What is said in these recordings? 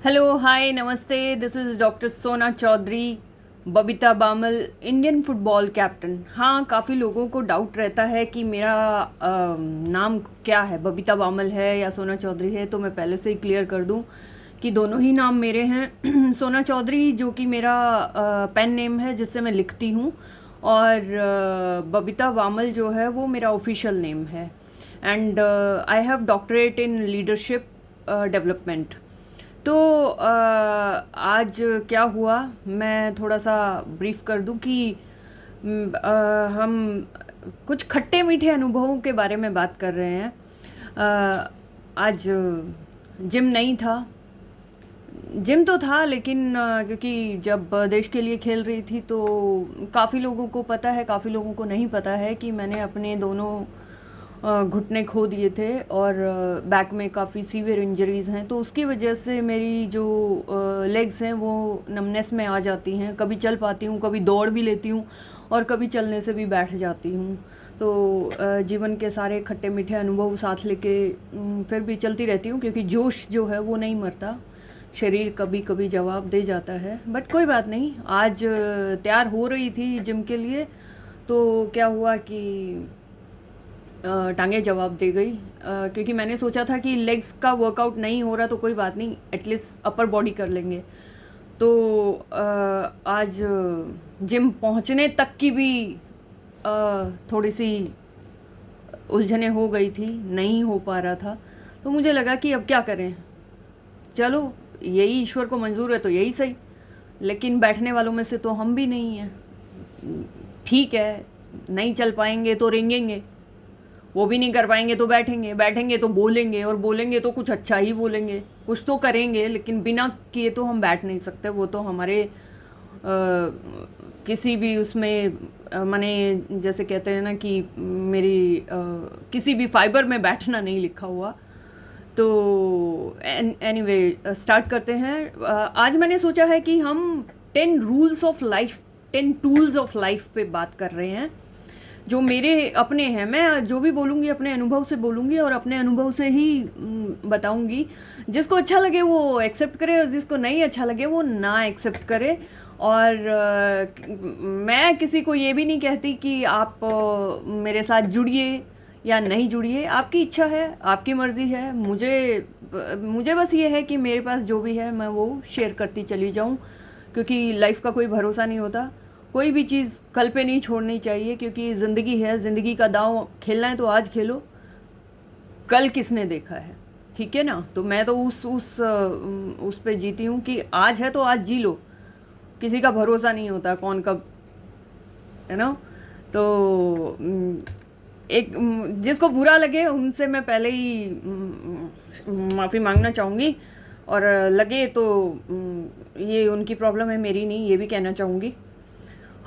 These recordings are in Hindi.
हेलो हाय नमस्ते, this is doctor Sona Chaudhary, Babita Bamal, Indian football captain. हाँ, काफ़ी लोगों को डाउट रहता है कि मेरा नाम क्या है, बबीता बामल है या सोना चौधरी है। तो मैं पहले से ही क्लियर कर दूं कि दोनों ही नाम मेरे हैं। सोना चौधरी जो कि मेरा पेन नेम है जिससे मैं लिखती हूँ, और बबीता बामल जो है वो मेरा ऑफिशियल नेम है। And I have doctorate in leadership development. तो आज क्या हुआ, मैं थोड़ा सा ब्रीफ कर दूं कि हम कुछ खट्टे मीठे अनुभवों के बारे में बात कर रहे हैं। आज जिम नहीं था। जिम तो था लेकिन क्योंकि जब देश के लिए खेल रही थी तो काफ़ी लोगों को पता है, काफ़ी लोगों को नहीं पता है कि मैंने अपने दोनों घुटने खो दिए थे और बैक में काफ़ी सीवियर इंजरीज़ हैं। तो उसकी वजह से मेरी जो लेग्स हैं वो नमनेस में आ जाती हैं। कभी चल पाती हूँ, कभी दौड़ भी लेती हूँ और कभी चलने से भी बैठ जाती हूँ। तो जीवन के सारे खट्टे मीठे अनुभव साथ लेके फिर भी चलती रहती हूँ, क्योंकि जोश जो है वो नहीं मरता। शरीर कभी कभी जवाब दे जाता है, बट कोई बात नहीं। आज तैयार हो रही थी जिम के लिए, तो क्या हुआ कि टांगे जवाब दे गई। क्योंकि मैंने सोचा था कि लेग्स का वर्कआउट नहीं हो रहा तो कोई बात नहीं, एटलीस्ट अपर बॉडी कर लेंगे। तो आज जिम पहुंचने तक की भी थोड़ी सी उलझने हो गई थी, नहीं हो पा रहा था। तो मुझे लगा कि अब क्या करें, चलो यही ईश्वर को मंजूर है तो यही सही। लेकिन बैठने वालों में से तो हम भी नहीं हैं। ठीक है, नहीं चल पाएंगे तो रेंगेंगे, वो भी नहीं कर पाएंगे तो बैठेंगे, बैठेंगे तो बोलेंगे, और बोलेंगे तो कुछ अच्छा ही बोलेंगे, कुछ तो करेंगे। लेकिन बिना किए तो हम बैठ नहीं सकते। वो तो हमारे किसी भी उसमें माने जैसे कहते हैं ना कि मेरी किसी भी फाइबर में बैठना नहीं लिखा हुआ। तो एनीवे स्टार्ट करते हैं। आज मैंने सोचा है कि हम 10 rules of life, 10 tools of life पे बात कर रहे हैं जो मेरे अपने हैं। मैं जो भी बोलूँगी अपने अनुभव से बोलूँगी और अपने अनुभव से ही बताऊँगी। जिसको अच्छा लगे वो एक्सेप्ट करे और जिसको नहीं अच्छा लगे वो ना एक्सेप्ट करे। और मैं किसी को ये भी नहीं कहती कि आप मेरे साथ जुड़िए या नहीं जुड़िए। आपकी इच्छा है, आपकी मर्ज़ी है। मुझे बस ये है कि मेरे पास जो भी है मैं वो शेयर करती चली जाऊँ, क्योंकि लाइफ का कोई भरोसा नहीं होता। कोई भी चीज़ कल पे नहीं छोड़नी चाहिए, क्योंकि ज़िंदगी है, ज़िंदगी का दांव खेलना है तो आज खेलो, कल किसने देखा है। ठीक है ना। तो मैं तो उस पे जीती हूँ कि आज है तो आज जी लो। किसी का भरोसा नहीं होता कौन कब, है ना। तो एक जिसको बुरा लगे उनसे मैं पहले ही माफ़ी मांगना चाहूँगी, और लगे तो ये उनकी प्रॉब्लम है, मेरी नहीं, ये भी कहना चाहूँगी।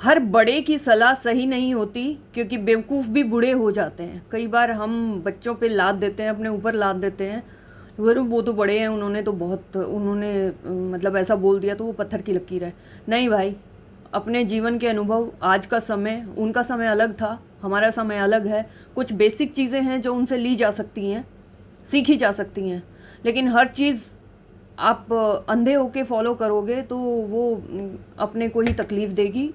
हर बड़े की सलाह सही नहीं होती, क्योंकि बेवकूफ़ भी बूढ़े हो जाते हैं। कई बार हम बच्चों पे लाद देते हैं, अपने ऊपर लाद देते हैं। वो तो बड़े हैं, उन्होंने तो बहुत, उन्होंने मतलब ऐसा बोल दिया तो वो पत्थर की लकीर है। नहीं भाई, अपने जीवन के अनुभव, आज का समय, उनका समय अलग था, हमारा समय अलग है। कुछ बेसिक चीज़ें हैं जो उनसे ली जा सकती हैं, सीखी जा सकती हैं। लेकिन हर चीज़ आप अंधे होके फॉलो करोगे तो वो अपने को ही तकलीफ़ देगी।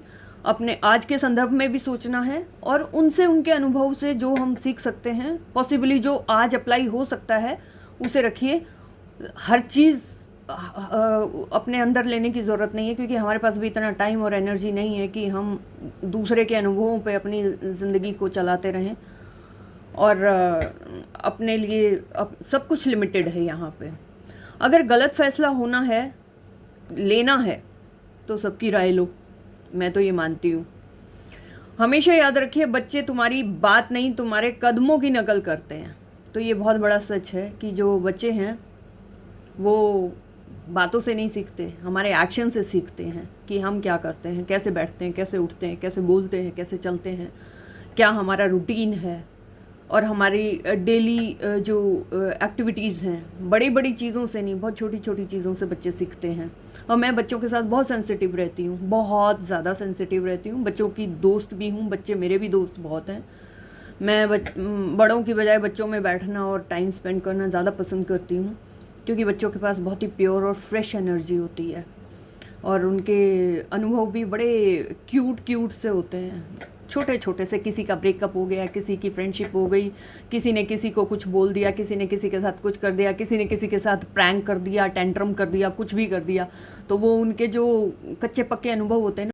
अपने आज के संदर्भ में भी सोचना है, और उनसे, उनके अनुभव से जो हम सीख सकते हैं, पॉसिबली जो आज अप्लाई हो सकता है उसे रखिए। हर चीज़ अपने अंदर लेने की ज़रूरत नहीं है, क्योंकि हमारे पास भी इतना टाइम और एनर्जी नहीं है कि हम दूसरे के अनुभवों पे अपनी ज़िंदगी को चलाते रहें। और अपने लिए सब कुछ लिमिटेड है यहाँ पे। अगर गलत फैसला होना है, लेना है, तो सबकी राय लो। मैं तो ये मानती हूँ। हमेशा याद रखिए, बच्चे तुम्हारी बात नहीं तुम्हारे कदमों की नकल करते हैं। तो ये बहुत बड़ा सच है कि जो बच्चे हैं वो बातों से नहीं सीखते, हमारे एक्शन से सीखते हैं कि हम क्या करते हैं, कैसे बैठते हैं, कैसे उठते हैं, कैसे बोलते हैं, कैसे चलते हैं, क्या हमारा रूटीन है, और हमारी डेली जो एक्टिविटीज़ हैं। बड़ी बड़ी चीज़ों से नहीं, बहुत छोटी छोटी चीज़ों से बच्चे सीखते हैं। और मैं बच्चों के साथ बहुत सेंसिटिव रहती हूँ, बहुत ज़्यादा सेंसिटिव रहती हूँ। बच्चों की दोस्त भी हूँ, बच्चे मेरे भी दोस्त बहुत हैं। मैं बड़ों की बजाय बच्चों में बैठना और टाइम स्पेंड करना ज़्यादा पसंद करती हूँ। क्योंकि बच्चों के पास बहुत ही प्योर और फ्रेश एनर्जी होती है और उनके अनुभव भी बड़े क्यूट क्यूट से होते हैं, छोटे छोटे से। किसी का ब्रेकअप हो गया, किसी की फ्रेंडशिप हो गई, किसी ने किसी को कुछ बोल दिया, किसी ने किसी के साथ कुछ कर दिया, किसी ने किसी के साथ प्रैंक कर दिया, टेंट्रम कर दिया, कुछ भी कर दिया। तो वो उनके जो कच्चे पक्के अनुभव होते हैं ना,